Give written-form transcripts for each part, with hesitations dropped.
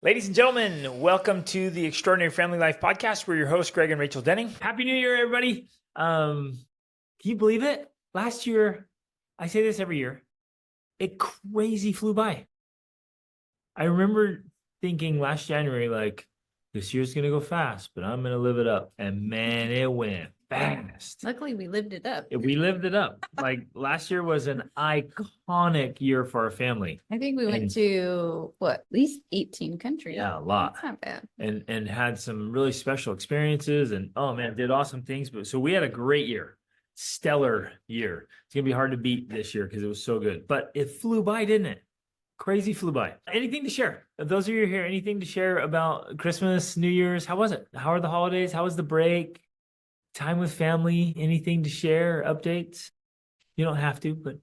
Ladies and gentlemen, welcome to the Extraordinary Family Life Podcast. We're your hosts, Greg and Rachel Denning. Happy New Year, everybody. Can you believe it? Last year, I say this every year, it crazy flew by. I remember thinking last January, like, this year's going to go fast, but I'm going to live it up. And man, it went fast. Luckily, we lived it up. We lived it up. Like last year was an iconic year for our family. I think we went to at least 18 countries. Yeah, a lot. That's not bad. And had some really special experiences and oh man, did awesome things. But so we had a great year, stellar year. It's gonna be hard to beat this year because it was so good. But it flew by, didn't it? Crazy flew by. Anything to share? Those of you here, anything to share about Christmas, New Year's? How was it? How are the holidays? How was the break? Time with family? Anything to share? Updates? You don't have to, but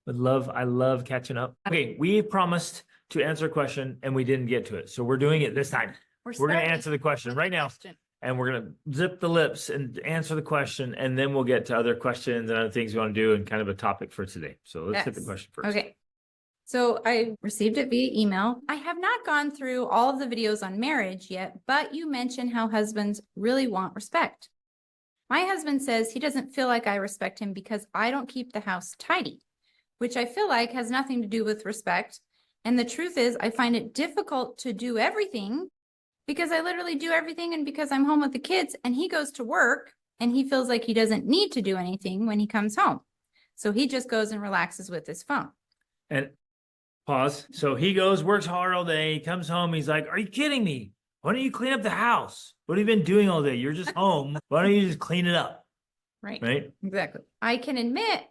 I love catching up. Okay, we promised to answer a question and we didn't get to it. So we're doing it this time. We're going to answer the question right now. And we're going to zip the lips and answer the question. And then we'll get to other questions and other things we want to do and kind of a topic for today. So let's hit the question first. Okay. So I received it via email. I have not gone through all of the videos on marriage yet, but you mentioned how husbands really want respect. My husband says he doesn't feel like I respect him because I don't keep the house tidy, which I feel like has nothing to do with respect. And the truth is, I find it difficult to do everything because I literally do everything and because I'm home with the kids and he goes to work and he feels like he doesn't need to do anything when he comes home. So he just goes and relaxes with his phone. And pause. So he goes, works hard all day, comes home. He's like, are you kidding me? Why don't you clean up the house? What have you been doing all day? You're just home. Why don't you just clean it up? Right. Exactly. I can admit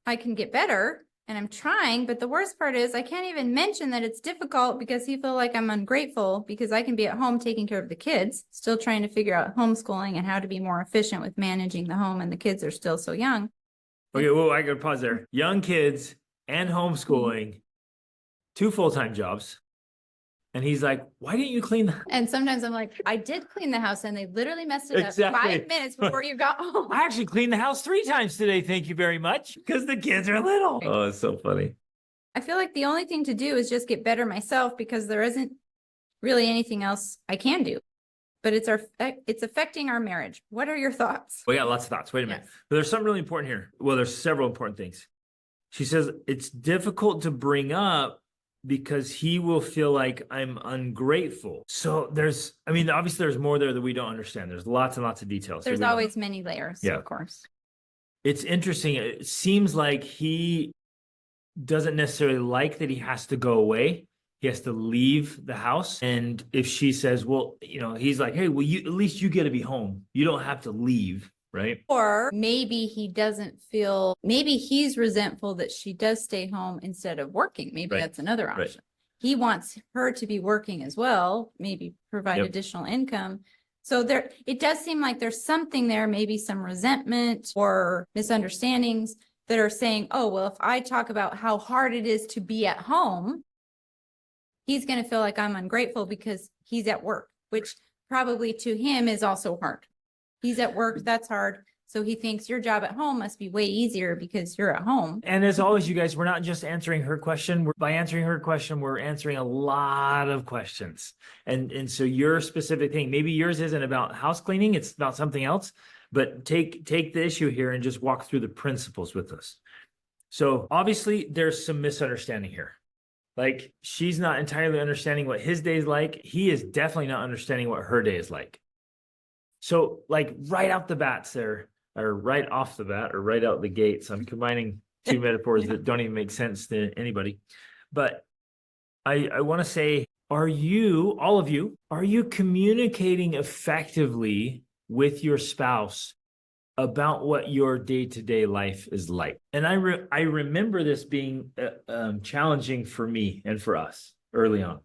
I can get better and I'm trying, but the worst part is I can't even mention that it's difficult because he feels like I'm ungrateful because I can be at home taking care of the kids, still trying to figure out homeschooling and how to be more efficient with managing the home, and the kids are still so young. Okay, well, I got to pause there. Young kids and homeschooling, 2 full-time jobs. And he's like, why didn't you clean the house? And sometimes I'm like, I did clean the house and they literally messed it Exactly. up 5 minutes before you got home. I actually cleaned the house 3 times today. Thank you very much. Because the kids are little. Oh, it's so funny. I feel like the only thing to do is just get better myself because there isn't really anything else I can do. But it's affecting our marriage. What are your thoughts? We got lots of thoughts. Wait a minute. But there's something really important here. Well, there's several important things. She says it's difficult to bring up because he will feel like I'm ungrateful. So obviously there's more there that we don't understand. There's lots and lots of details. There's always many layers, of course. It's interesting. It seems like he doesn't necessarily like that he has to go away. He has to leave the house. And if she says, well, he's like, hey, well, at least you get to be home. You don't have to leave. Right. Or maybe maybe he's resentful that she does stay home instead of working. Maybe that's another option. Right. He wants her to be working as well, maybe provide additional income. So it does seem like there's something there, maybe some resentment or misunderstandings that are saying, oh, well, if I talk about how hard it is to be at home, he's going to feel like I'm ungrateful because he's at work, which probably to him is also hard. He's at work, that's hard. So he thinks your job at home must be way easier because you're at home. And as always, you guys, we're not just answering her question. By answering her question, we're answering a lot of questions. And so your specific thing, maybe yours isn't about house cleaning, it's about something else. But take the issue here and just walk through the principles with us. So obviously, there's some misunderstanding here. Like, she's not entirely understanding what his day is like. He is definitely not understanding what her day is like. So like right out the bats there, or right off the bat, or right out the gates, I'm combining 2 metaphors that don't even make sense to anybody. But I want to say, are you communicating effectively with your spouse about what your day-to-day life is like? And I remember this being challenging for me and for us early on.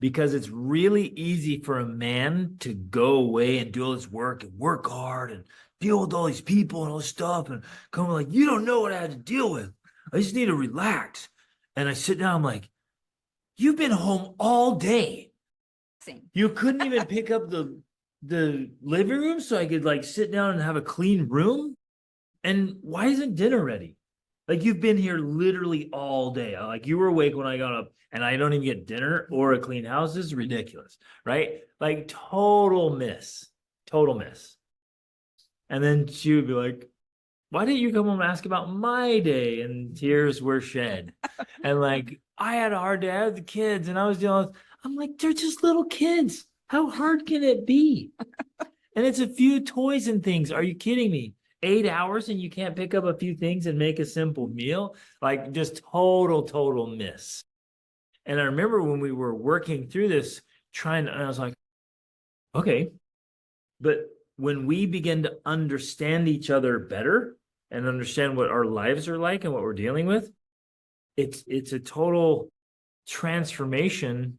Because it's really easy for a man to go away and do all this work and work hard and deal with all these people and all this stuff and come like, you don't know what I had to deal with. I just need to relax. And I sit down, I'm like, you've been home all day. You couldn't even pick up the living room so I could like sit down and have a clean room? And why isn't dinner ready? Like you've been here literally all day. Like you were awake when I got up and I don't even get dinner or a clean house. This is ridiculous, right? Like total miss, total miss. And then she would be like, why didn't you come home and ask about my day? And tears were shed. And like, I had a hard day. I had the kids and I was dealing with, I'm like, they're just little kids. How hard can it be? And it's a few toys and things. Are you kidding me? 8 hours and you can't pick up a few things and make a simple meal? Like just total miss. And I remember when we were working through this, and I was like, okay, but when we begin to understand each other better and understand what our lives are like and what we're dealing with, it's a total transformation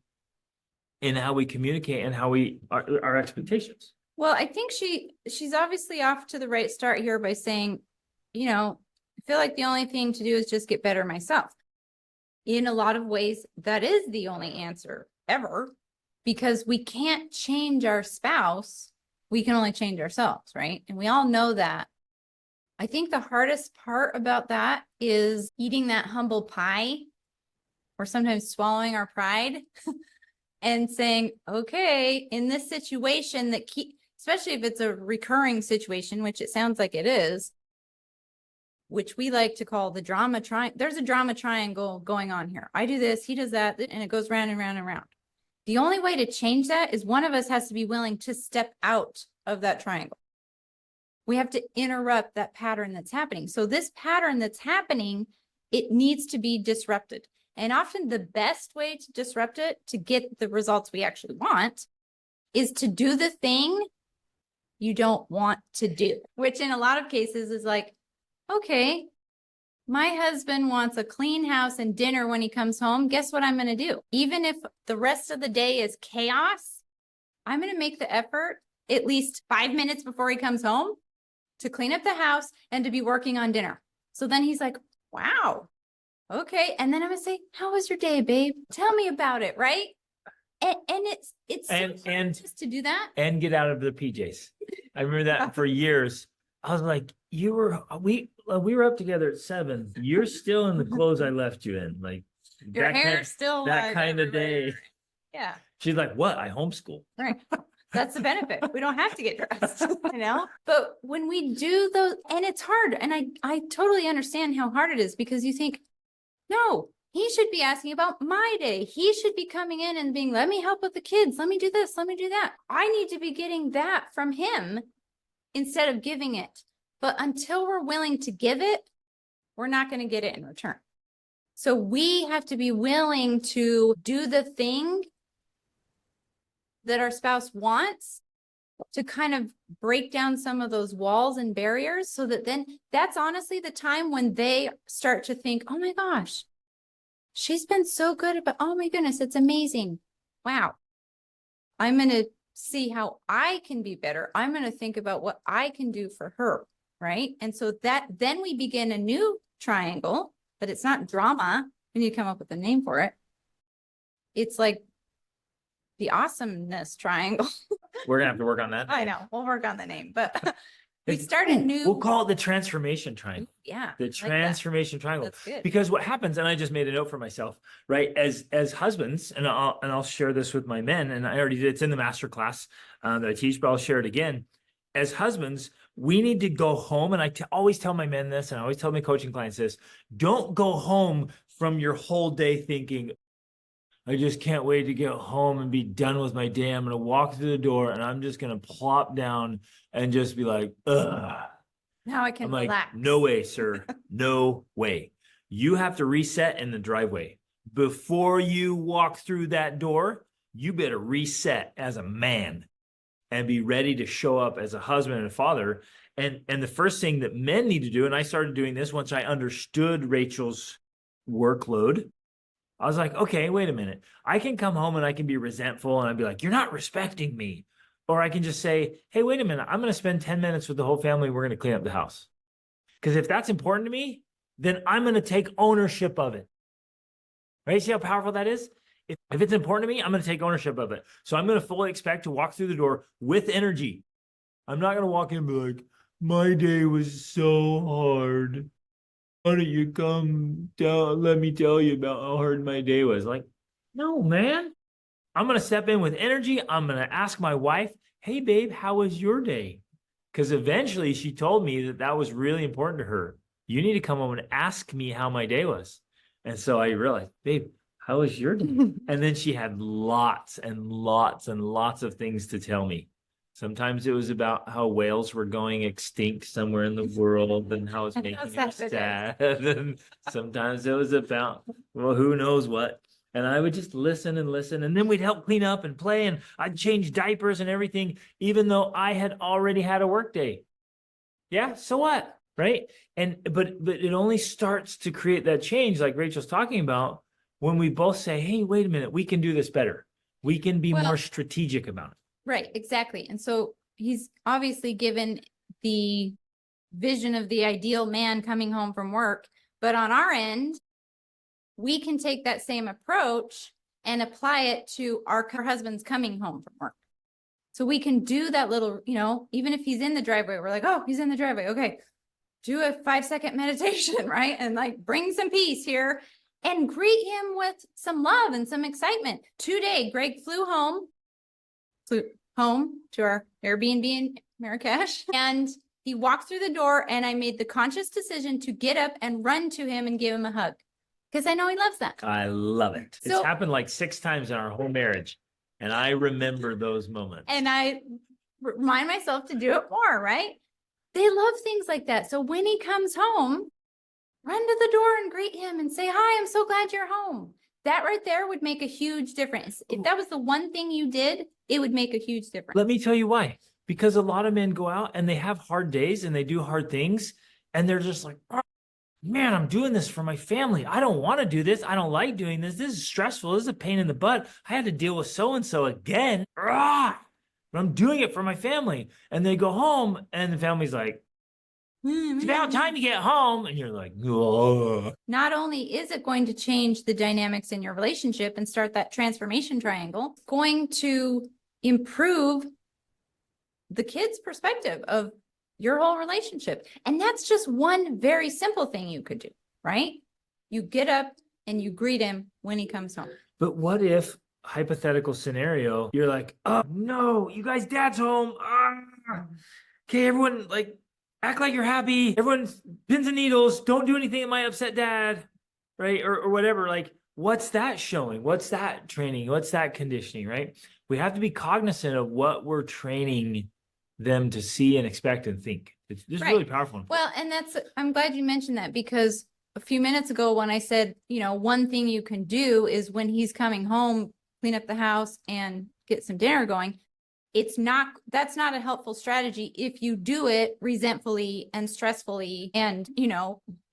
in how we communicate and how our expectations. Well, I think she's obviously off to the right start here by saying, I feel like the only thing to do is just get better myself. In a lot of ways, that is the only answer ever, because we can't change our spouse. We can only change ourselves, right? And we all know that. I think the hardest part about that is eating that humble pie, or sometimes swallowing our pride and saying, okay, in this situation especially if it's a recurring situation, which it sounds like it is, which we like to call the drama triangle. There's a drama triangle going on here. I do this, he does that, and it goes round and round and round. The only way to change that is one of us has to be willing to step out of that triangle. We have to interrupt that pattern that's happening. So this pattern that's happening, it needs to be disrupted. And often the best way to disrupt it, to get the results we actually want, is to do the thing you don't want to do, which in a lot of cases is like, okay, my husband wants a clean house and dinner when he comes home. Guess what I'm going to do? Even if the rest of the day is chaos, I'm going to make the effort at least 5 minutes before he comes home to clean up the house and to be working on dinner. So then he's like, wow, okay. And then I'm going to say, how was your day, babe? Tell me about it, right? And it's and just to do that and get out of the PJs. I remember that for years. I was like, we were up together at 7. You're still in the clothes I left you in. Like your hair's still that kind of day. Yeah. She's like, what? I homeschool. Right. That's the benefit. We don't have to get dressed, But when we do those, and it's hard, and I totally understand how hard it is, because you think, no, he should be asking about my day. He should be coming in and being, let me help with the kids. Let me do this. Let me do that. I need to be getting that from him instead of giving it. But until we're willing to give it, we're not going to get it in return. So we have to be willing to do the thing that our spouse wants, to kind of break down some of those walls and barriers, so that then that's honestly the time when they start to think, oh my gosh, she's been so good about, oh my goodness, it's amazing. Wow. I'm going to see how I can be better. I'm going to think about what I can do for her. Right. And so then we begin a new triangle, but it's not drama. We need to come up with a name for it. It's like the awesomeness triangle. We're gonna have to work on that. I know. We'll work on the name, but we started new. We'll call it the transformation triangle. Yeah. The transformation triangle. That's good. Because what happens, and I just made a note for myself, right? As husbands, and I'll share this with my men, and I already did. It's in the master class that I teach, but I'll share it again. As husbands, we need to go home, and I always tell my men this, and I always tell my coaching clients this: don't go home from your whole day thinking, I just can't wait to get home and be done with my day. I'm going to walk through the door and I'm just going to plop down and just be like, ugh. Now I can relax. Like, no way, sir. No way. You have to reset in the driveway. Before you walk through that door, you better reset as a man and be ready to show up as a husband and a father. And the first thing that men need to do, and I started doing this once I understood Rachel's workload, I was like, okay, wait a minute. I can come home and I can be resentful and I'd be like, you're not respecting me. Or I can just say, hey, wait a minute. I'm going to spend 10 minutes with the whole family. We're going to clean up the house. Because if that's important to me, then I'm going to take ownership of it. Right? See how powerful that is? If it's important to me, I'm going to take ownership of it. So I'm going to fully expect to walk through the door with energy. I'm not going to walk in and be like, my day was so hard. why don't you come let me tell you about how hard my day was? Like, no, man. I'm going to step in with energy. I'm going to ask my wife, hey, babe, how was your day? Because eventually she told me that that was really important to her. You need to come home and ask me how my day was. And so I realized, babe, how was your day? And then she had lots and lots and lots of things to tell me. Sometimes it was about how whales were going extinct somewhere in the world and how it's making us sad. And sometimes it was about, well, who knows what. And I would just listen and listen. And then we'd help clean up and play. And I'd change diapers and everything, even though I had already had a work day. Yeah, so what? Right. But it only starts to create that change, like Rachel's talking about, when we both say, hey, wait a minute, we can do this better. We can be more strategic about it. Right, exactly. And so he's obviously given the vision of the ideal man coming home from work, but on our end, we can take that same approach and apply it to our husbands coming home from work. So we can do that little, even if he's in the driveway, we're like, oh, he's in the driveway. Okay. Do a 5-second meditation, right? And like bring some peace here and greet him with some love and some excitement. Today, Greg flew home to our Airbnb in Marrakesh, and he walked through the door, and I made the conscious decision to get up and run to him and give him a hug because I know he loves that. I love it. It's happened like 6 times in our whole marriage, and I remember those moments. And I remind myself to do it more, right? They love things like that. So when he comes home, run to the door and greet him and say, hi, I'm so glad you're home. That right there would make a huge difference. If that was the one thing you did, it would make a huge difference. Let me tell you why. Because a lot of men go out and they have hard days and they do hard things. And they're just like, oh, man, I'm doing this for my family. I don't want to do this. I don't like doing this. This is stressful. This is a pain in the butt. I had to deal with so-and-so again. But I'm doing it for my family. And they go home and the family's like, it's about time to get home. And you're like, oh. Not only is it going to change the dynamics in your relationship and start that transformation triangle, it's going to improve the kid's perspective of your whole relationship. And that's just one very simple thing you could do, right? You get up and you greet him when he comes home. But what if, hypothetical scenario, you're like, oh no, you guys, dad's home. Okay, everyone, like, act like you're happy. Everyone, pins and needles. Don't do anything that might upset dad, right? Or whatever. Like, what's that showing? What's that training? What's that conditioning, right? We have to be cognizant of what we're training them to see and expect and think. It's just really powerful. Well, and I'm glad you mentioned that, because a few minutes ago when I said, one thing you can do is when he's coming home, clean up the house and get some dinner going. That's not a helpful strategy if you do it resentfully and stressfully. And,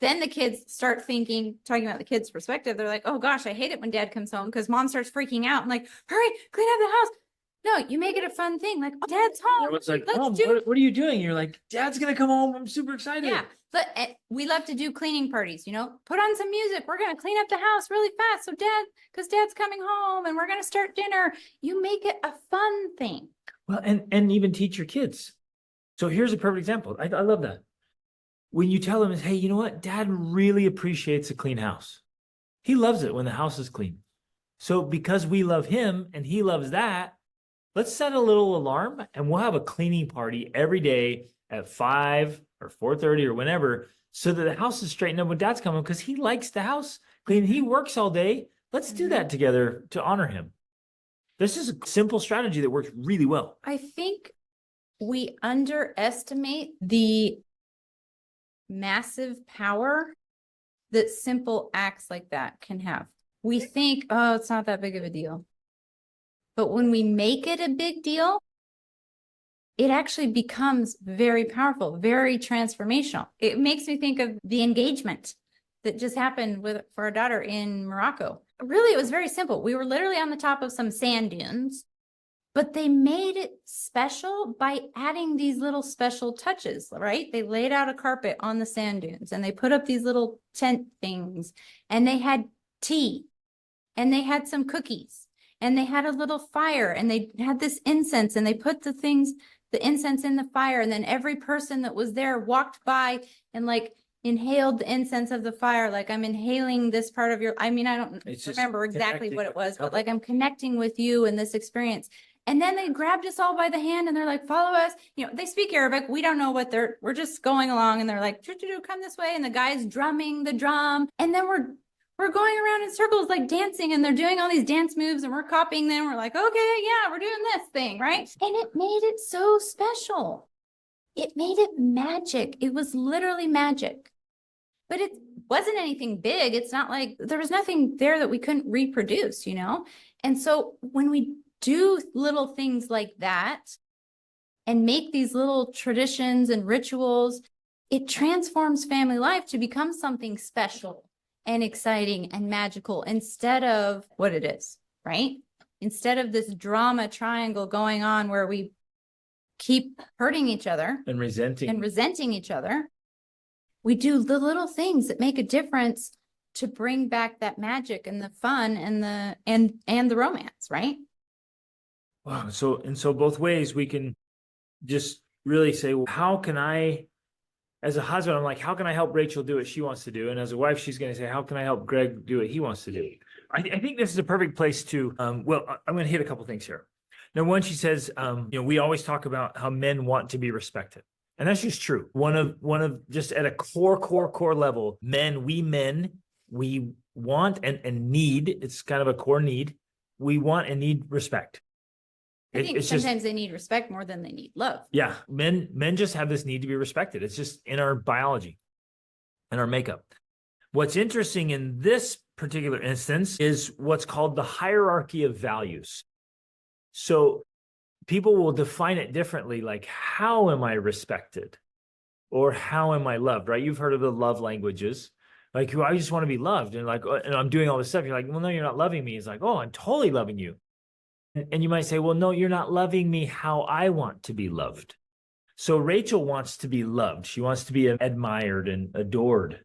then the kids start talking about the kids' perspective. They're like, oh gosh, I hate it when dad comes home because mom starts freaking out. I'm like, hurry, clean up the house. No, you make it a fun thing. Like, oh, dad's home. It's like, Mom, what are you doing? You're like, dad's going to come home. I'm super excited. Yeah. But we love to do cleaning parties, put on some music. We're going to clean up the house really fast. So because dad's coming home and we're going to start dinner. You make it a fun thing. Well, and even teach your kids. So here's a perfect example. I love that. When you tell them, hey, you know what? Dad really appreciates a clean house. He loves it when the house is clean. So because we love him and he loves that, let's set a little alarm and we'll have a cleaning party every day at 5 or 4:30 or whenever, so that the house is straightened up when dad's coming, because he likes the house clean. He works all day. Let's do that together to honor him. This is a simple strategy that works really well. I think we underestimate the massive power that simple acts like that can have. We think, oh, it's not that big of a deal. But when we make it a big deal, it actually becomes very powerful, very transformational. It makes me think of the engagement that just happened for our daughter in Morocco. Really, it was very simple. We were literally on the top of some sand dunes, but they made it special by adding these little special touches, right? They laid out a carpet on the sand dunes and they put up these little tent things, and they had tea and they had some cookies and they had a little fire and they had this incense, and they put the incense in the fire. And then every person that was there walked by and like inhaled the incense of the fire. Like I'm inhaling this part of your, I mean, I don't It's just remember exactly connecting what it was, but with- like I'm connecting with you in this experience. And then they grabbed us all by the hand and they're like, follow us. You know, they speak Arabic. We don't know what we're just going along and they're like, come this way. And the guy's drumming the drum. And then we're going around in circles, like dancing, and they're doing all these dance moves and we're copying them. We're like, okay, yeah, we're doing this thing, right? And it made it so special. It made it magic. It was literally magic. But it wasn't anything big. It's not like there was nothing there that we couldn't reproduce, you know? And so when we do little things like that and make these little traditions and rituals, it transforms family life to become something special and exciting and magical instead of what it is, right? Instead of this drama triangle going on where we keep hurting each other and resenting each other, we do the little things that make a difference to bring back that magic and the fun and the romance, right? Wow. So both ways we can just really say, well, how can I, as a husband, I'm like, how can I help Rachel do what she wants to do? And as a wife, she's going to say, how can I help Greg do what he wants to do? I think this is a perfect place to, I'm going to hit a couple things here. Now, one, she says, we always talk about how men want to be respected. And that's just true. One of just at a core level, we want and need, it's kind of a core need. We want and need respect. I think sometimes they need respect more than they need love. Yeah. Men just have this need to be respected. It's just in our biology and our makeup. What's interesting in this particular instance is what's called the hierarchy of values. So people will define it differently, like, how am I respected? Or how am I loved, right? You've heard of the love languages. Like, I just want to be loved. And like, and I'm doing all this stuff. You're like, well, no, you're not loving me. It's like, oh, I'm totally loving you. And you might say, well, no, you're not loving me how I want to be loved. So Rachel wants to be loved. She wants to be admired and adored,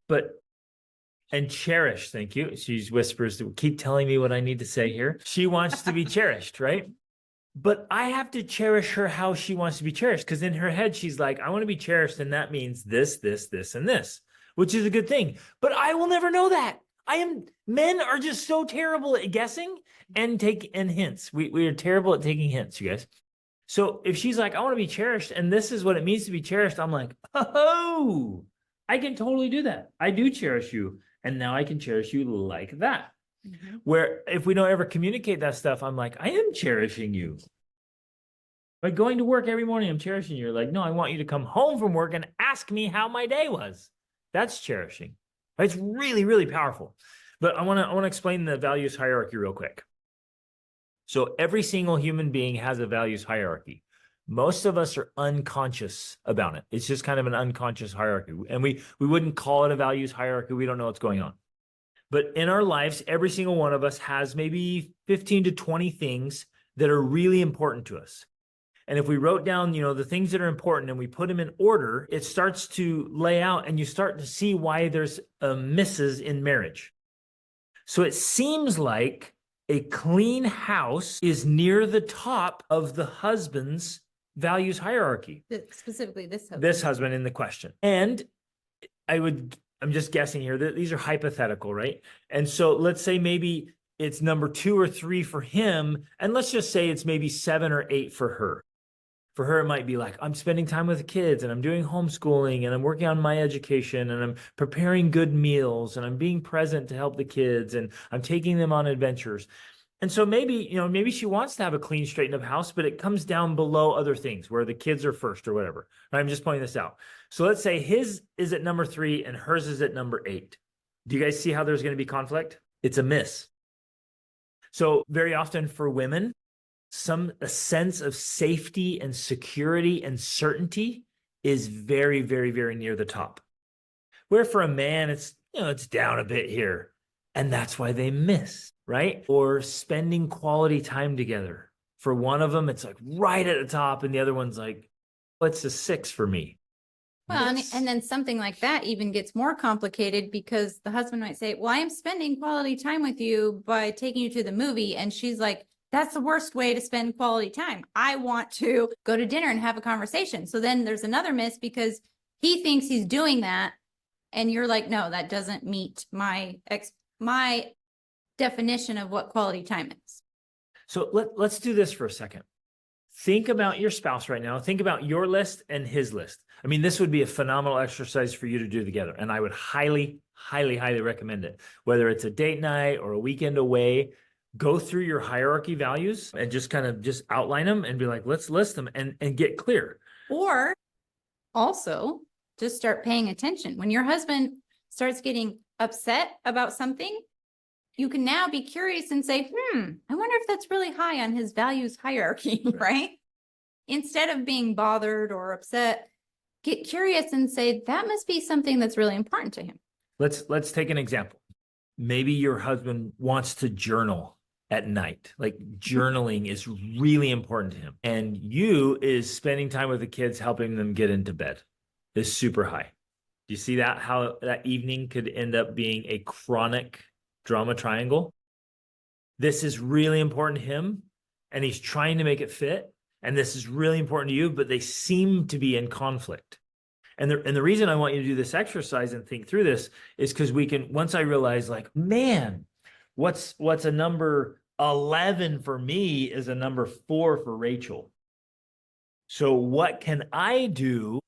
and cherished. Thank you. She whispers, keep telling me what I need to say here. She wants to be cherished, right? But I have to cherish her how she wants to be cherished. Because in her head, she's like, I want to be cherished. And that means this, and this, which is a good thing. But I will never know that. Men are just so terrible at guessing and hints. We are terrible at taking hints, you guys. So if she's like, I want to be cherished, and this is what it means to be cherished, I'm like, oh, I can totally do that. I do cherish you. And now I can cherish you like that. Mm-hmm. Where if we don't ever communicate that stuff, I'm like, I am cherishing you. Like going to work every morning, I'm cherishing you. You're like, no, I want you to come home from work and ask me how my day was. That's cherishing. It's really, really powerful. But I want to explain the values hierarchy real quick. So every single human being has a values hierarchy. Most of us are unconscious about it. It's just kind of an unconscious hierarchy. And we wouldn't call it a values hierarchy. We don't know what's going on. But in our lives, every single one of us has maybe 15 to 20 things that are really important to us. And if we wrote down, the things that are important and we put them in order, it starts to lay out and you start to see why there's misses in marriage. So it seems like a clean house is near the top of the husband's values hierarchy. Specifically this husband. This husband in the question. And I'm just guessing here that these are hypothetical, right? And so let's say maybe it's number 2 or 3 for him. And let's just say it's maybe 7 or 8 for her. For her, it might be like, I'm spending time with the kids and I'm doing homeschooling and I'm working on my education and I'm preparing good meals and I'm being present to help the kids and I'm taking them on adventures. And so maybe she wants to have a clean, straightened up house, but it comes down below other things where the kids are first or whatever. I'm just pointing this out. So let's say his is at number 3 and hers is at number 8. Do you guys see how there's going to be conflict? It's a miss. So very often for women, a sense of safety and security and certainty is very, very, very near the top. Where for a man, it's down a bit here. And that's why they miss, right? Or spending quality time together. For one of them, it's like right at the top. And the other one's like, what's a 6 for me? Well, and then something like that even gets more complicated because the husband might say, well, I am spending quality time with you by taking you to the movie. And she's like, that's the worst way to spend quality time. I want to go to dinner and have a conversation. So then there's another miss because he thinks he's doing that And you're like, no, that doesn't meet my definition of what quality time is. So let's do this for a second. Think about your spouse right now. Think about your list and his list. I mean, this would be a phenomenal exercise for you to do together. And I would highly, highly, highly recommend it. Whether it's a date night or a weekend away, go through your hierarchy values and just kind of just outline them and be like, let's list them and get clear. Or also just start paying attention. When your husband starts getting upset about something, you can now be curious and say, I wonder if that's really high on his values hierarchy, right? Instead of being bothered or upset, get curious and say, that must be something that's really important to him. Let's take an example. Maybe your husband wants to journal at night. Like journaling is really important to him. And you is spending time with the kids, helping them get into bed is super high. Do you see that? How that evening could end up being a chronic drama triangle. This is really important to him and he's trying to make it fit. And this is really important to you, but they seem to be in conflict. And the reason I want you to do this exercise and think through this is because we can, once I realize like, man, what's a number 11 for me is a number 4 for Rachel. So what can I do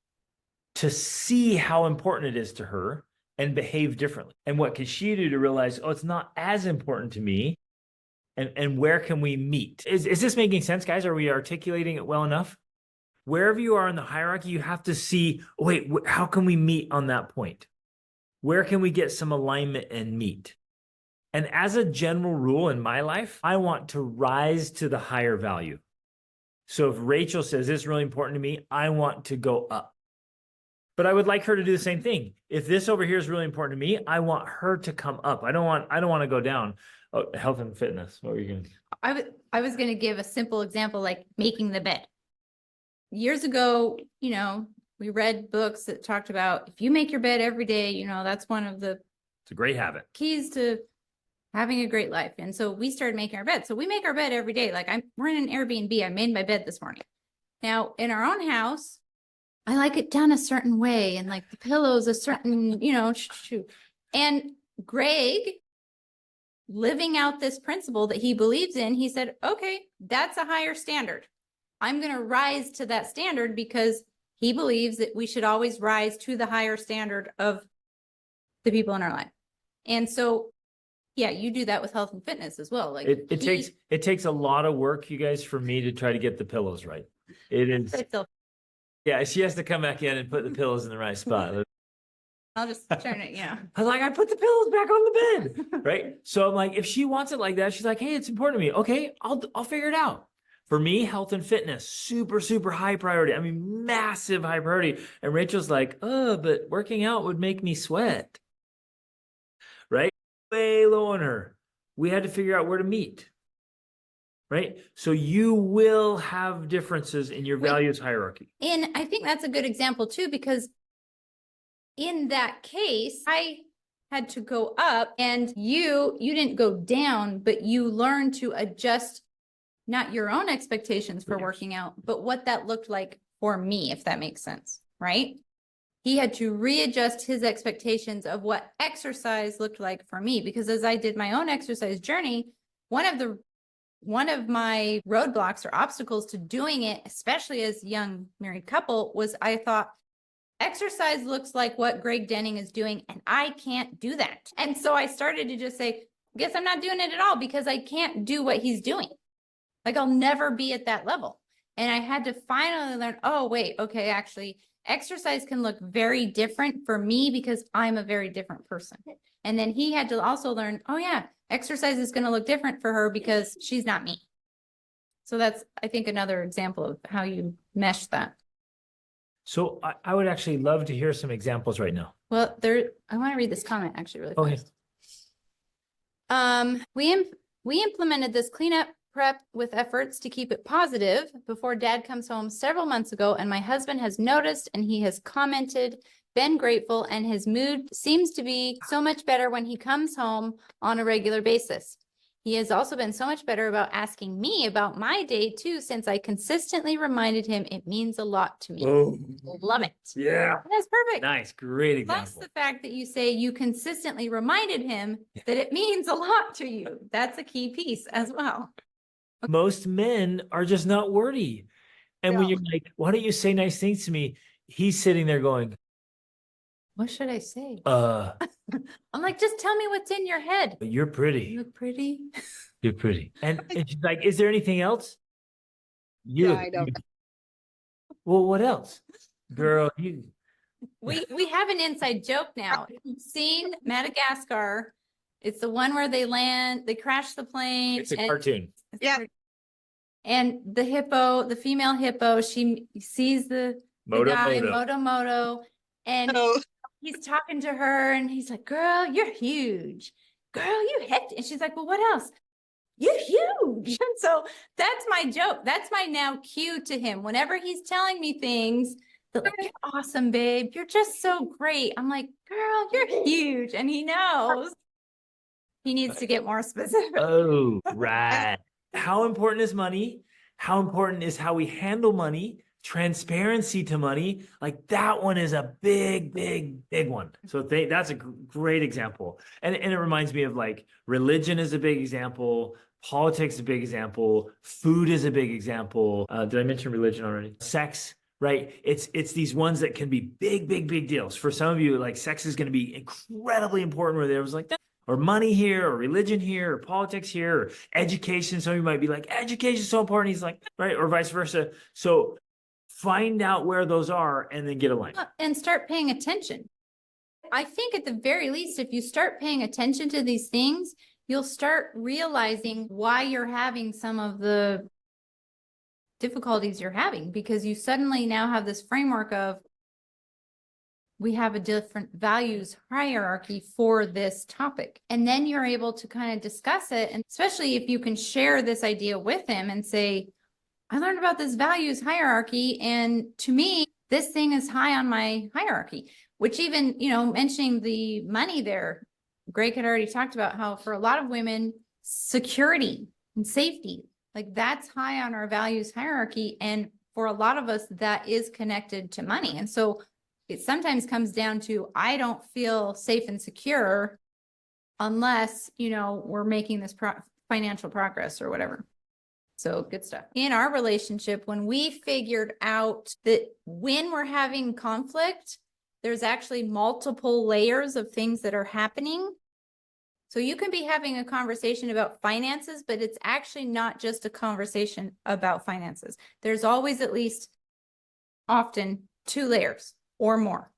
to see how important it is to her and behave differently? And what can she do to realize, oh, it's not as important to me? And where can we meet? Is this making sense, guys? Are we articulating it well enough? Wherever you are in the hierarchy, you have to see, wait, how can we meet on that point? Where can we get some alignment and meet? And as a general rule in my life, I want to rise to the higher value. So if Rachel says this is really important to me, I want to go up. But I would like her to do the same thing. If this over here is really important to me, I want her to come up. I don't want to go down. Oh, health and fitness. What were you going to do? I was going to give a simple example, like making the bed. Years ago, we read books that talked about if you make your bed every day, that's one of the it's a great habit. Keys to having a great life. And so we started making our bed. So we make our bed every day. Like we're in an Airbnb. I made my bed this morning. Now in our own house, I like it done a certain way and like the pillows a certain, and Greg, living out this principle that he believes in, he said, okay, that's a higher standard. I'm going to rise to that standard because he believes that we should always rise to the higher standard of the people in our life. And so, yeah, you do that with health and fitness as well. Like it takes a lot of work, you guys, for me to try to get the pillows right. It is. Yeah, she has to come back in and put the pillows in the right spot. I'll just turn it, I was like, I put the pillows back on the bed, right? So I'm like, if she wants it like that, she's like, hey, it's important to me. Okay, I'll figure it out. For me, health and fitness, super, super high priority. I mean, massive high priority. And Rachel's like, oh, but working out would make me sweat, right? Way low on her. We had to figure out where to meet. Right? So you will have differences in your values hierarchy. And I think that's a good example too, because in that case, I had to go up and you didn't go down, but you learned to adjust not your own expectations for working out, but what that looked like for me, if that makes sense, right? He had to readjust his expectations of what exercise looked like for me, because as I did my own exercise journey, one of my roadblocks or obstacles to doing it, especially as a young married couple, was I thought exercise looks like what Greg Denning is doing and I can't do that. And so I started to just say, guess I'm not doing it at all because I can't do what he's doing. Like I'll never be at that level. And I had to finally learn, oh, wait, okay, actually exercise can look very different for me because I'm a very different person. And then he had to also learn, oh yeah, exercise is going to look different for her because she's not me. So that's, I think, another example of how you mesh that. So I would actually love to hear some examples right now. Well, I want to read this comment actually really fast. We implemented this cleanup prep with efforts to keep it positive before Dad comes home several months ago, and my husband has noticed and he has commented, been grateful, and his mood seems to be so much better when he comes home on a regular basis. He has also been so much better about asking me about my day too, since I consistently reminded him it means a lot to me. Oh, Love it. yeah. That's perfect. Nice. Great Plus example. the fact that you say you consistently reminded him that it means a lot to you. That's a key piece as well. Most men are just not wordy. And when No. you're like, why don't you say nice things to me? He's sitting there going, What should I say? uh, I'm like, just tell me what's in your head. you're pretty. You look pretty. You're pretty. And she's like, is there anything else? You Yeah, look, I know. well, what else? Girl, you We have an inside joke now. If you've seen Madagascar, it's the one where they land, they crash the plane. it's a and- cartoon. Yeah. And the hippo, the female hippo, she sees the guy, Moto, and So he's talking to her and he's like, girl, you're huge. Girl, you hefty. And she's like, well, what else? You're huge. And so that's my joke. That's my now cue to him. Whenever he's telling me things, that like, you're awesome, babe. You're just so great. I'm like, girl, you're huge. And he knows he needs to get more specific. Oh, right. How important is money? How important is how we handle money? Transparency to money. Like that one is a big, big, big one. So that's a great example. And it reminds me of like religion is a big example. Politics is a big example. Food is a big example. Did I mention religion already? Sex, right? It's these ones that can be big, big, big deals. For some of you, like sex is going to be incredibly important where there was like that. Or money here, or religion here, or politics here, or education. Some of you might be like, education is so important. He's like, right, or vice versa. So find out where those are and then get aligned. And start paying attention. I think at the very least, if you start paying attention to these things, you'll start realizing why you're having some of the difficulties you're having, because you suddenly now have this framework of, we have a different values hierarchy for this topic. And then you're able to kind of discuss it. And especially if you can share this idea with him and say, I learned about this values hierarchy. And to me, this thing is high on my hierarchy, which even, mentioning the money there, Greg had already talked about how for a lot of women, security and safety, like that's high on our values hierarchy. And for a lot of us, that is connected to money. And so it sometimes comes down to, I don't feel safe and secure unless, we're making this financial progress or whatever. So good stuff. In our relationship, when we figured out that when we're having conflict, there's actually multiple layers of things that are happening. So you can be having a conversation about finances, but it's actually not just a conversation about finances. There's always at least often 2 layers or more.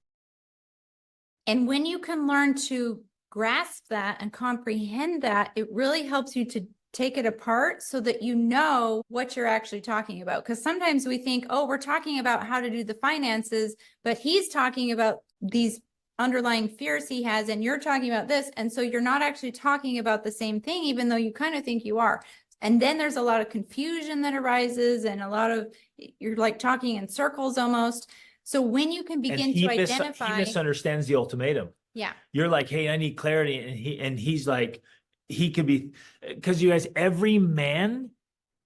And when you can learn to grasp that and comprehend that, it really helps you to take it apart so that you know what you're actually talking about. Because sometimes we think, oh, we're talking about how to do the finances, but he's talking about these underlying fears he has, and you're talking about this. And so you're not actually talking about the same thing, even though you kind of think you are. And then there's a lot of confusion that arises and a lot of, you're like talking in circles almost. So when you can begin to identify, he misunderstands the ultimatum. Yeah. You're like, hey, I need clarity. And he's like, he could be, because you guys, every man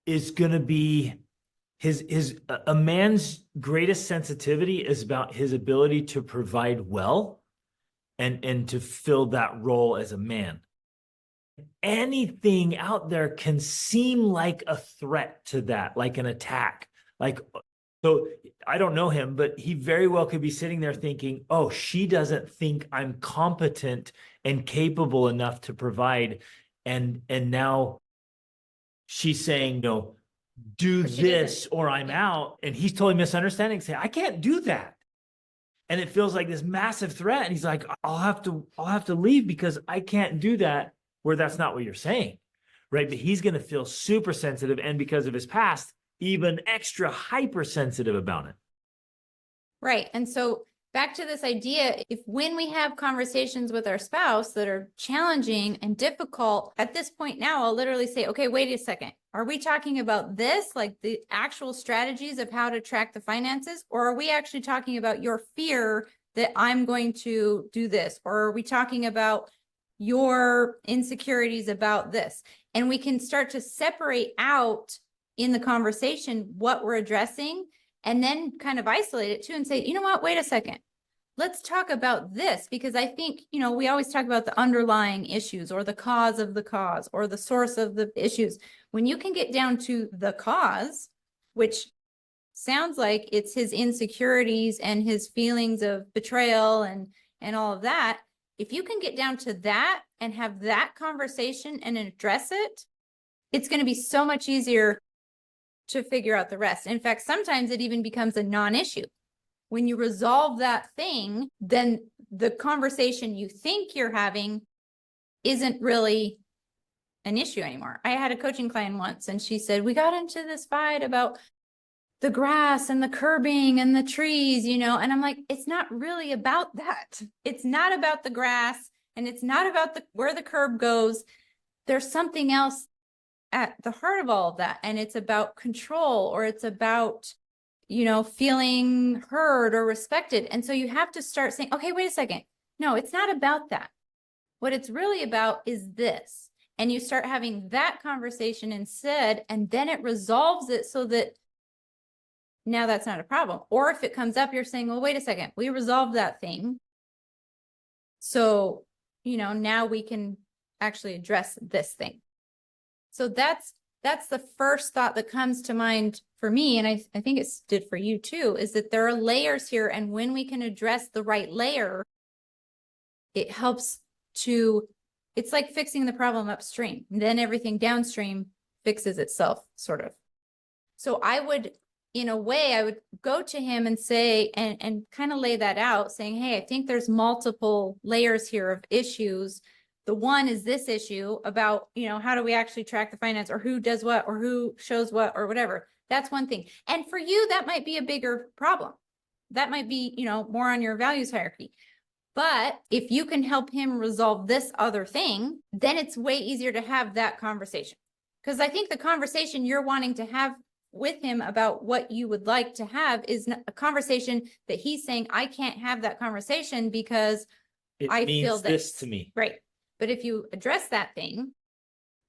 is going to be a man's greatest sensitivity is about his ability to provide well and to fill that role as a man. Anything out there can seem like a threat to that, like an attack. So I don't know him, but he very well could be sitting there thinking, oh, she doesn't think I'm competent and capable enough to provide. And now she's saying, no, do this or I'm out. And he's totally misunderstanding, saying, I can't do that. And it feels like this massive threat. And he's like, I'll have to leave because I can't do that, where that's not what you're saying. Right. But he's going to feel super sensitive. And because of his past, even extra hypersensitive about it. Right. And so back to this idea, if when we have conversations with our spouse that are challenging and difficult, at this point now, I'll literally say, okay, wait a second. Are we talking about this, like the actual strategies of how to track the finances? Or are we actually talking about your fear that I'm going to do this? Or are we talking about your insecurities about this. And we can start to separate out in the conversation what we're addressing, and then kind of isolate it too and say, you know what, wait a second. Let's talk about this, because I think, we always talk about the underlying issues or the cause of the cause or the source of the issues. When you can get down to the cause, which sounds like it's his insecurities and his feelings of betrayal and all of that, if you can get down to that and have that conversation and address it, it's going to be so much easier to figure out the rest. In fact, sometimes it even becomes a non-issue. When you resolve that thing, then the conversation you think you're having isn't really an issue anymore. I had a coaching client once, and she said, we got into this fight about the grass and the curbing and the trees, and I'm like, it's not really about that. It's not about the grass, and it's not about where the curb goes. There's something else at the heart of all of that. And it's about control, or it's about, feeling heard or respected. And so you have to start saying, okay, wait a second. No, it's not about that. What it's really about is this. And you start having that conversation instead, and then it resolves it so that now that's not a problem. Or if it comes up, you're saying, well, wait a second, we resolved that thing. So, now we can actually address this thing. So that's the first thought that comes to mind for me. And I think it did for you too, is that there are layers here. And when we can address the right layer, it helps it's like fixing the problem upstream. And then everything downstream fixes itself, sort of. So in a way, I would go to him and say, and kind of lay that out, saying, hey, I think there's multiple layers here of issues. The one is this issue about, how do we actually track the finance, or who does what, or who shows what, or whatever. That's one thing. And for you, that might be a bigger problem. That might be, more on your values hierarchy. But if you can help him resolve this other thing, then it's way easier to have that conversation. Because I think the conversation you're wanting to have with him about what you would like to have is a conversation that he's saying, I can't have that conversation because I feel this to me. Right. But if you address that thing,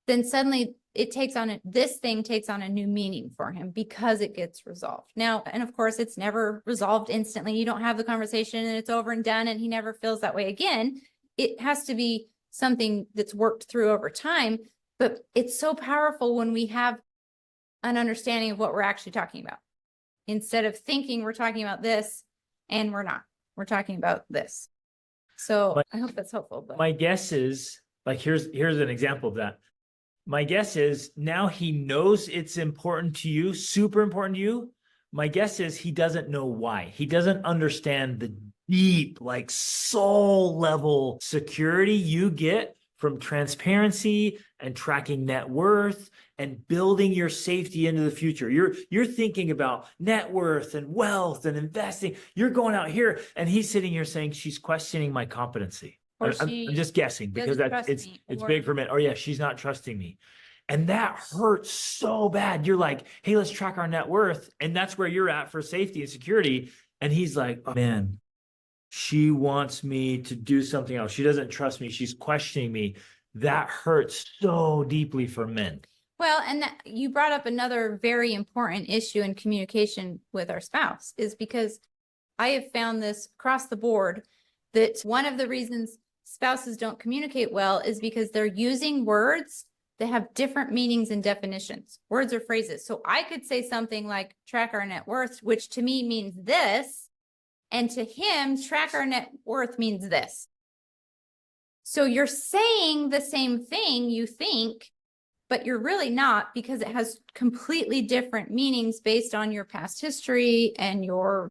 then suddenly this thing takes on a new meaning for him because it gets resolved. Now, and of course, it's never resolved instantly. You don't have the conversation and it's over and done, and he never feels that way again. It has to be something that's worked through over time, but it's so powerful when we have an understanding of what we're actually talking about, instead of thinking we're talking about this and we're not. We're talking about this. So I hope that's helpful. But my guess is, here's an example of that. My guess is now he knows it's important to you, super important to you. My guess is he doesn't know why. He doesn't understand the deep, soul level security you get from transparency and tracking net worth and building your safety into the future. You're thinking about net worth and wealth and investing. You're going out here, and he's sitting here saying, she's questioning my competency. I'm just guessing, because it's big for men. Or yeah, she's not trusting me. And that hurts so bad. You're like, hey, let's track our net worth. And that's where you're at for safety and security. And he's like, oh, man, she wants me to do something else. She doesn't trust me. She's questioning me. That hurts so deeply for men. Well, and you brought up another very important issue in communication with our spouse, is because I have found this across the board, that one of the reasons spouses don't communicate well is because they're using words that have different meanings and definitions, words or phrases. So I could say something like track our net worth, which to me means this, and to him, track our net worth means this. So you're saying the same thing, you think, but you're really not, because it has completely different meanings based on your past history and your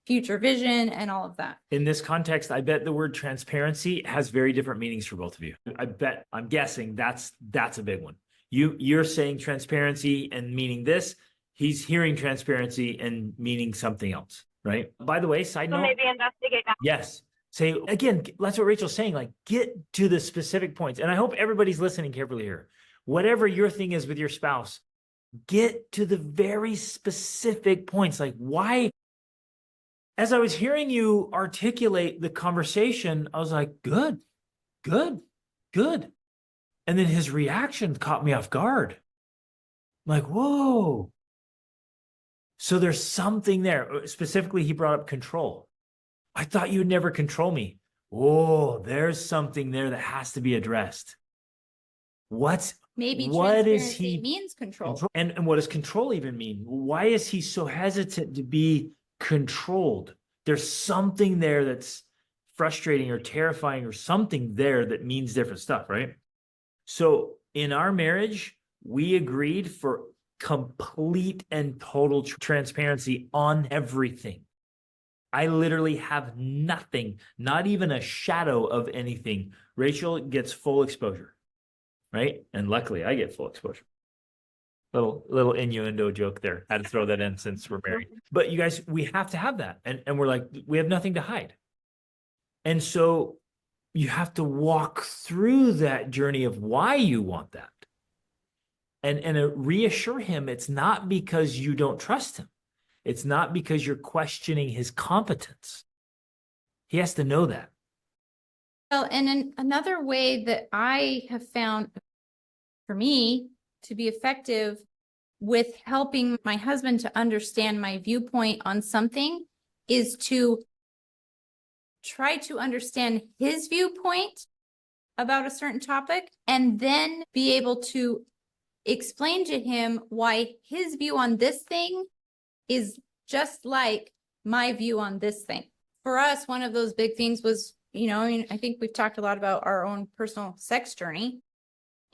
future vision and all of that. In this context, I bet the word transparency has very different meanings for both of you. I'm guessing that's a big one. You're saying transparency and meaning this. He's hearing transparency and meaning something else, right? By the way, side note. Maybe investigate that. Yes. Say again, that's what Rachel's saying, get to the specific points. And I hope everybody's listening carefully here. Whatever your thing is with your spouse, get to the very specific points. Why? As I was hearing you articulate the conversation, I was like, good. good. And then his reaction caught me off guard. I'm like, whoa. So there's something there. Specifically, he brought up control. I thought you would never control me. Oh, there's something there that has to be addressed. What is he means control. And what does control even mean? Why is he so hesitant to be controlled? There's something there that's frustrating or terrifying or something there that means different stuff, right? So in our marriage, we agreed for complete and total transparency on everything. I literally have nothing, not even a shadow of anything. Rachel gets full exposure, right? And luckily I get full exposure. Little innuendo joke there. Had to throw that in since we're married. But you guys, we have to have that. And we're like, we have nothing to hide. And so you have to walk through that journey of why you want that. And reassure him it's not because you don't trust him. It's not because you're questioning his competence. He has to know that. Well, and another way that I have found for me to be effective with helping my husband to understand my viewpoint on something is to try to understand his viewpoint about a certain topic and then be able to explain to him why his view on this thing is just like my view on this thing. For us, one of those big things was, I think we've talked a lot about our own personal sex journey,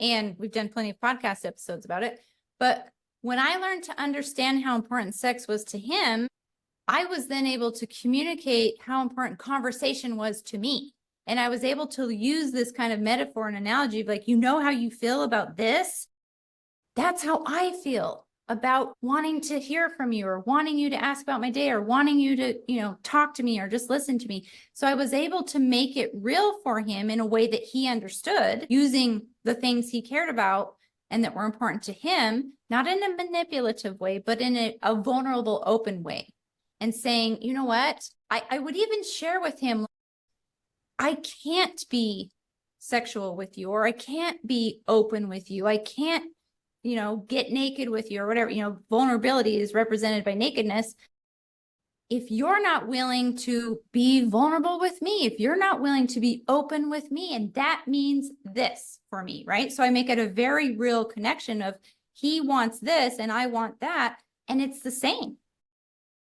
and we've done plenty of podcast episodes about it. But when I learned to understand how important sex was to him, I was then able to communicate how important conversation was to me. And I was able to use this kind of metaphor and analogy of like, how you feel about this? That's how I feel about wanting to hear from you or wanting you to ask about my day or wanting you to, talk to me or just listen to me. So I was able to make it real for him in a way that he understood using the things he cared about and that were important to him, not in a manipulative way, but in a vulnerable, open way. And saying, you know what? I would even share with him, I can't be sexual with you, or I can't be open with you. I can't, get naked with you or whatever. Vulnerability is represented by nakedness. If you're not willing to be vulnerable with me, if you're not willing to be open with me, and that means this for me, right? So I make it a very real connection of he wants this and I want that. And it's the same.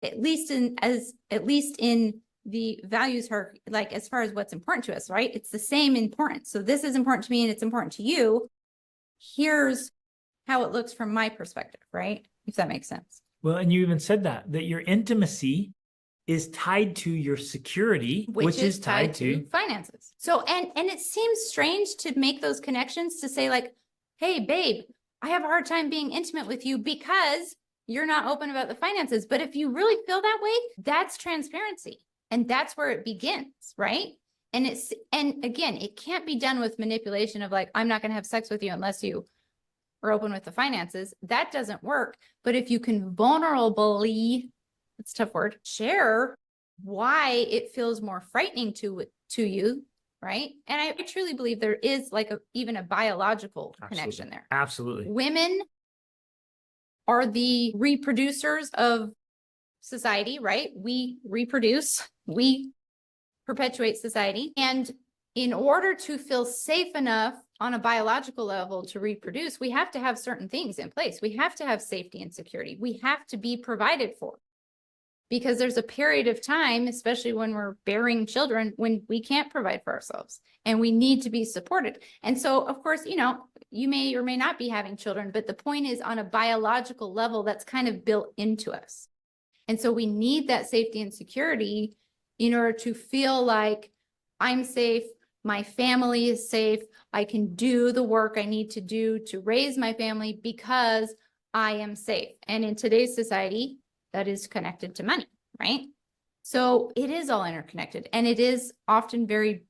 At least in the values hierarchy, like as far as what's important to us, right? It's the same importance. So this is important to me and it's important to you. Here's how it looks from my perspective, right? If that makes sense. Well, and you even said that your intimacy is tied to your security, which is tied to finances. So, and it seems strange to make those connections to say like, hey, babe, I have a hard time being intimate with you because you're not open about the finances. But if you really feel that way, that's transparency. And that's where it begins, right? And again, it can't be done with manipulation of like, I'm not going to have sex with you unless you are open with the finances. That doesn't work. But if you can vulnerably, it's a tough word, share why it feels more frightening to you, right? And I truly believe there is like even a biological connection there. Absolutely. Women are the reproducers of society, right? We reproduce, we perpetuate society. And in order to feel safe enough on a biological level to reproduce, we have to have certain things in place. We have to have safety and security. We have to be provided for. Because there's a period of time, especially when we're bearing children, when we can't provide for ourselves and we need to be supported. And so, of course, you may or may not be having children, but the point is on a biological level, that's kind of built into us. And so we need that safety and security in order to feel like I'm safe, my family is safe, I can do the work I need to do to raise my family because I am safe. And in today's society, that is connected to money, right? So it is all interconnected and it is often very,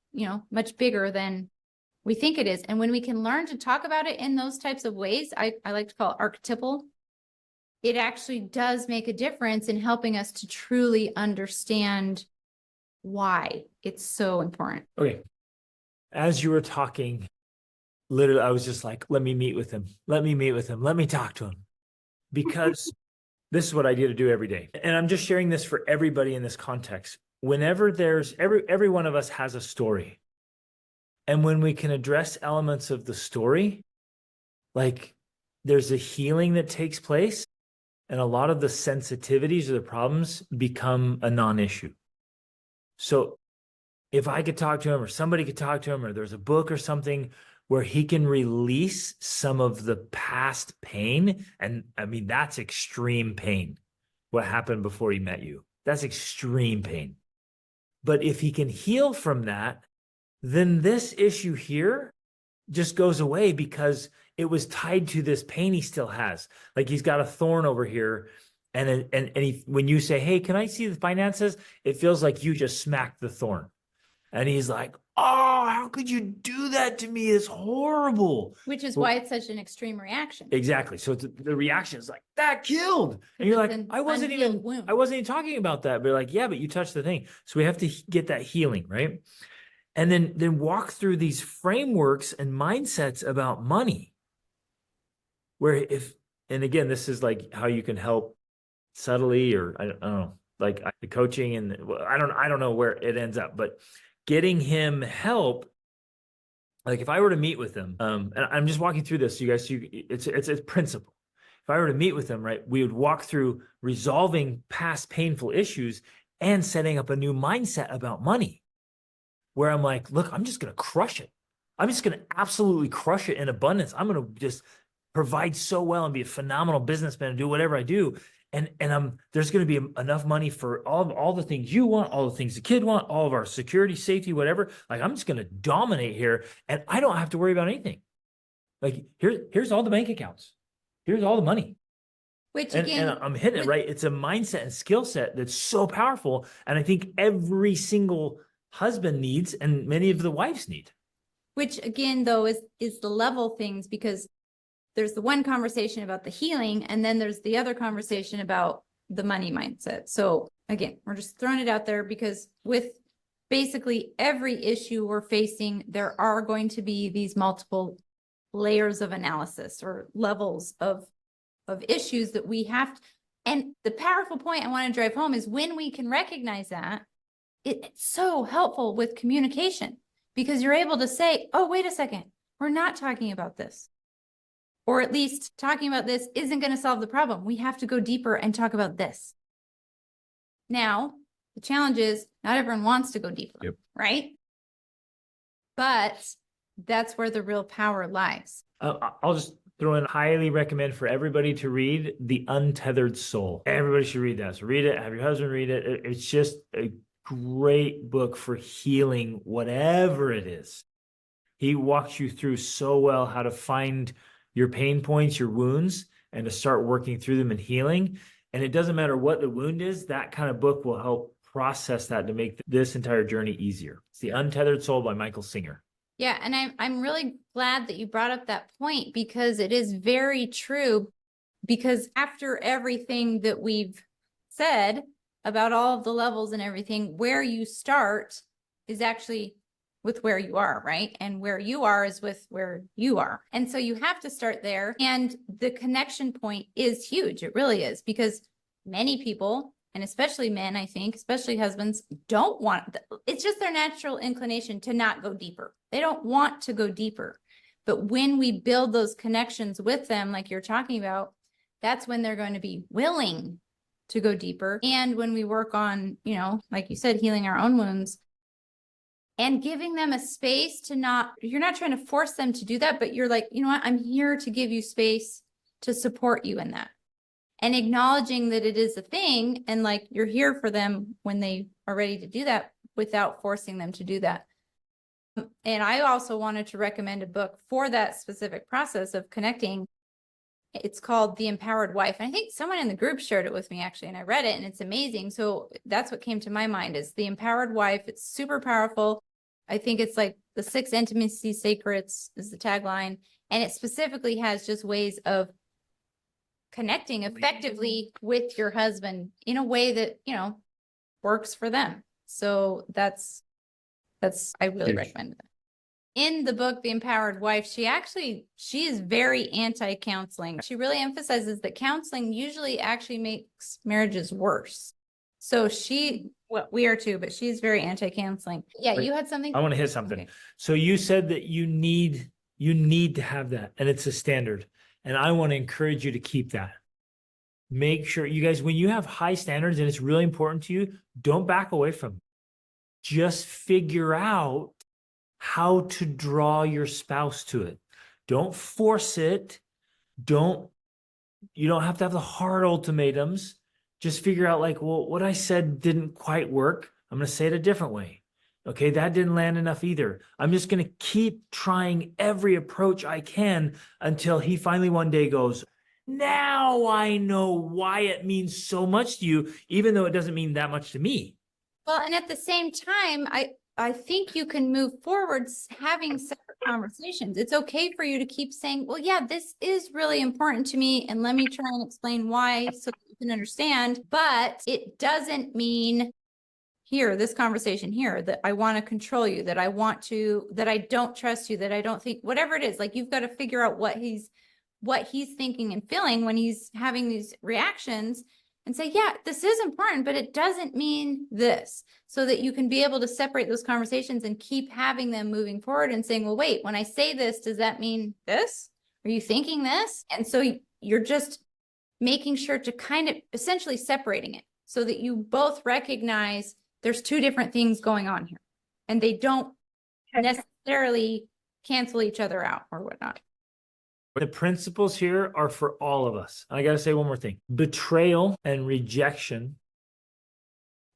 much bigger than we think it is. And when we can learn to talk about it in those types of ways, I like to call it archetypal, it actually does make a difference in helping us to truly understand why it's so important. Okay. As you were talking, literally, I was just like, let me meet with him. Let me meet with him. Let me talk to him. Because this is what I get to do every day. And I'm just sharing this for everybody in this context. Whenever there's every one of us has a story. And when we can address elements of the story, like there's a healing that takes place, and a lot of the sensitivities or the problems become a non-issue. So if I could talk to him, or somebody could talk to him, or there's a book or something where he can release some of the past pain, and I mean, that's extreme pain. What happened before he met you, that's extreme pain. But if he can heal from that, then this issue here just goes away because it was tied to this pain he still has. Like he's got a thorn over here. And when you say, hey, can I see the finances? It feels like you just smacked the thorn. And he's like, oh, how could you do that to me? It's horrible. Which is why it's such an extreme reaction. Exactly. So the reaction is like, that killed. And you're like, I wasn't even talking about that. But like, yeah, but you touched the thing. So we have to get that healing, right? And then walk through these frameworks and mindsets about money. Where and again, this is like how you can help subtly, or I don't know, like the coaching, and I don't know where it ends up, but getting him help. Like if I were to meet with him, and I'm just walking through this, you guys, it's principle. If I were to meet with him, right, we would walk through resolving past painful issues and setting up a new mindset about money, where I'm like, look, I'm just going to crush it. I'm just going to absolutely crush it in abundance. I'm going to just provide so well and be a phenomenal businessman and do whatever I do. And there's going to be enough money for all the things you want, all the things the kid want, all of our security, safety, whatever. Like I'm just going to dominate here, and I don't have to worry about anything. Like here's all the bank accounts. Here's all the money. Which again, and I'm hitting it right. It's a mindset and skill set that's so powerful. And I think every single husband needs, and many of the wives need. Which again, though, is the level things, because there's the one conversation about the healing, and then there's the other conversation about the money mindset. So again, we're just throwing it out there because with basically every issue we're facing, there are going to be these multiple layers of analysis or levels of issues that we have to, and the powerful point I want to drive home is when we can recognize that, it's so helpful with communication, because you're able to say, oh, wait a second, we're not talking about this. Or at least talking about this isn't going to solve the problem. We have to go deeper and talk about this. Now, the challenge is not everyone wants to go deeper, right? But that's where the real power lies. I'll just throw in, highly recommend for everybody to read The Untethered Soul. Everybody should read that. So read it, have your husband read it. It's just a great book for healing whatever it is. He walks you through so well how to find your pain points, your wounds, and to start working through them and healing. And it doesn't matter what the wound is, that kind of book will help process that to make this entire journey easier. It's The Untethered Soul by Michael Singer. Yeah, and I'm really glad that you brought up that point, because it is very true. Because after everything that we've said about all of the levels and everything, where you start is actually with where you are, right? And where you are is with where you are. And so you have to start there. And the connection point is huge. It really is, because many people, and especially men, I think, especially husbands, don't want, it's just their natural inclination to not go deeper. They don't want to go deeper. But when we build those connections with them, like you're talking about, that's when they're going to be willing to go deeper. And when we work on, you know, like you said, healing our own wounds, and giving them a space to not, you're not trying to force them to do that, but you're like, you know what, I'm here to give you space to support you in that. And acknowledging that it is a thing, and like you're here for them when they are ready to do that without forcing them to do that. And I also wanted to recommend a book for that specific process of connecting. It's called The Empowered Wife. And I think someone in the group shared it with me actually, and I read it and it's amazing. So that's what came to my mind is The Empowered Wife. It's super powerful. I think it's like the 6 intimacy secrets is the tagline. And it specifically has just ways of connecting effectively with your husband in a way that, you know, works for them. So that's I really recommend that. in the book, The Empowered Wife, she is very anti-counseling. She really emphasizes that counseling usually actually makes marriages worse. So we are too, but she's very anti-counseling. Yeah, Wait, you had something? I want to hit something. Okay. So you said that you need to have that, and it's a standard. And I want to encourage you to keep that. Make sure you guys, when you have high standards and it's really important to you, don't back away from it. Just figure out how to draw your spouse to it. Don't force it. You don't have to have the hard ultimatums. Just figure out like, well, what I said didn't quite work. I'm going to say it a different way. Okay, that didn't land enough either. I'm just going to keep trying every approach I can until he finally one day goes, now I know why it means so much to you, even though it doesn't mean that much to me. Well, and at the same time, I think you can move forwards having separate conversations. It's okay for you to keep saying, well, yeah, this is really important to me. And let me try and explain why so that you can understand. But it doesn't mean here, this conversation here, that I want to control you, that I don't trust you, that I don't think, whatever it is, like you've got to figure out what he's thinking and feeling when he's having these reactions and say, yeah, this is important, but it doesn't mean this, so that you can be able to separate those conversations and keep having them moving forward and saying, well, wait, when I say this, does that mean this? Are you thinking this? And so you're just making sure to kind of essentially separating it so that you both recognize there's two different things going on here and they don't necessarily cancel each other out or whatnot. The principles here are for all of us. I got to say one more thing. Betrayal and rejection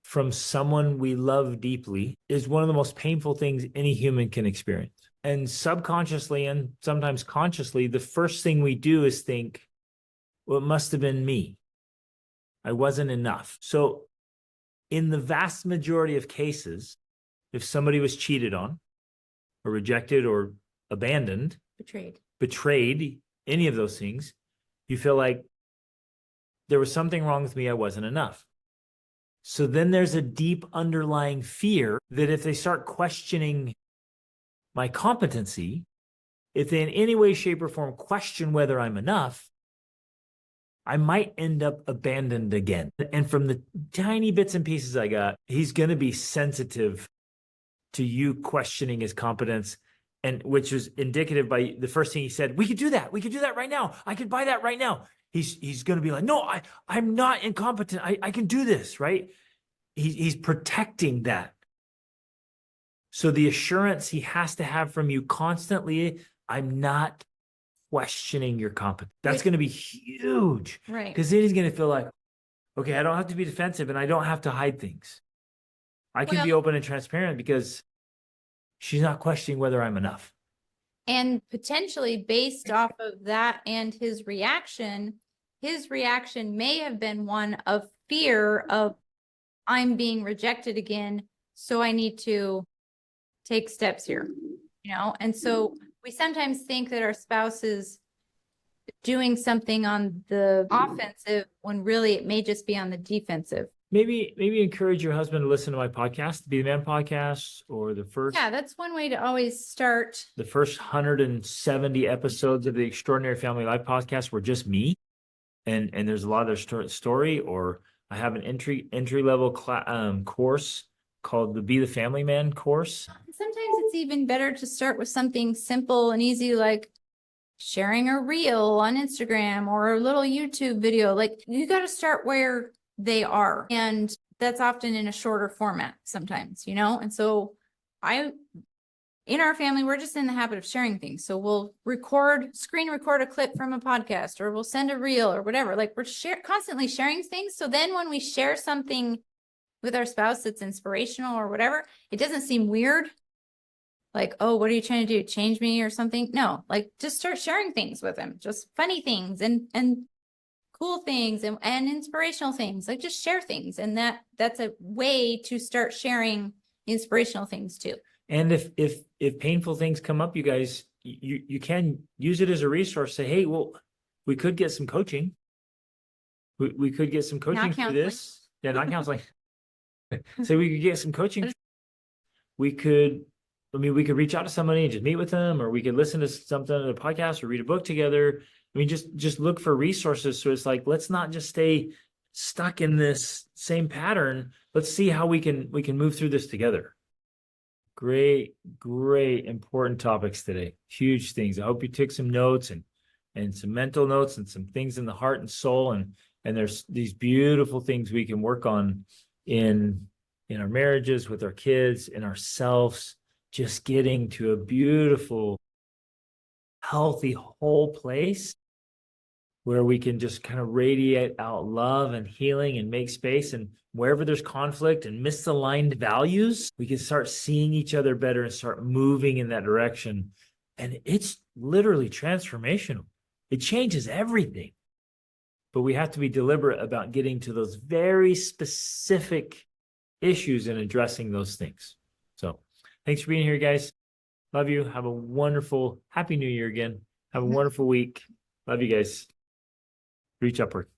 from someone we love deeply is one of the most painful things any human can experience. And subconsciously and sometimes consciously, the first thing we do is think, well, it must have been me. I wasn't enough. So in the vast majority of cases, if somebody was cheated on or rejected or abandoned, betrayed, any of those things, you feel like there was something wrong with me. I wasn't enough. So then there's a deep underlying fear that if they start questioning my competency, if they in any way, shape, or form question whether I'm enough, I might end up abandoned again. And from the tiny bits and pieces I got, he's going to be sensitive to you questioning his competence, and which was indicative by the first thing he said, we could do that. We could do that right now. I could buy that right now. He's going to be like, no, I'm not incompetent. I can do this, right? He's protecting that. So the assurance he has to have from you constantly, I'm not questioning your competence. That's going to be huge. Right. Because then he's going to feel like, okay, I don't have to be defensive and I don't have to hide things. I can be open and transparent because she's not questioning whether I'm enough. And potentially based off of that and his reaction may have been one of fear of, I'm being rejected again, so I need to take steps here, And so we sometimes think that our spouse is doing something on the offensive when really it may just be on the defensive. Maybe encourage your husband to listen to my podcast, the Be the Man podcast, or the first. Yeah, that's one way to always start. The first 170 episodes of the Extraordinary Family Life podcast were just me. And there's a lot of their story, or I have an entry level course called the Be the Family Man course. Sometimes it's even better to start with something simple and easy, like sharing a reel on Instagram or a little YouTube video. Like you got to start where they are. And that's often in a shorter format sometimes, And so in our family, we're just in the habit of sharing things. So we'll screen record a clip from a podcast, or we'll send a reel or whatever. Like we're constantly sharing things. So then when we share something with our spouse that's inspirational or whatever, it doesn't seem weird. Like, oh, what are you trying to do? Change me or something? No, like just start sharing things with him, just funny things and cool things and inspirational things. Like just share things. And that's a way to start sharing inspirational things too. And if painful things come up, you guys, you can use it as a resource. Say, hey, well, we could get some coaching. We could get some coaching for this. Yeah, not counseling. So we could get some coaching. We could I mean, we could reach out to somebody and just meet with them, or we could listen to something on a podcast or read a book together. I mean, just look for resources. So it's like, let's not just stay stuck in this same pattern. Let's see how we can move through this together. Great, important topics today. Huge things. I hope you took some notes and some mental notes and some things in the heart and soul. And there's these beautiful things we can work on in our marriages, with our kids, in ourselves, just getting to a beautiful, healthy, whole place where we can just kind of radiate out love and healing and make space. And wherever there's conflict and misaligned values, we can start seeing each other better and start moving in that direction. And it's literally transformational. It changes everything. But we have to be deliberate about getting to those very specific issues and addressing those things. So thanks for being here, guys. Love you. Have a wonderful, happy new year again. Have a wonderful week. Love you guys. Reach upward.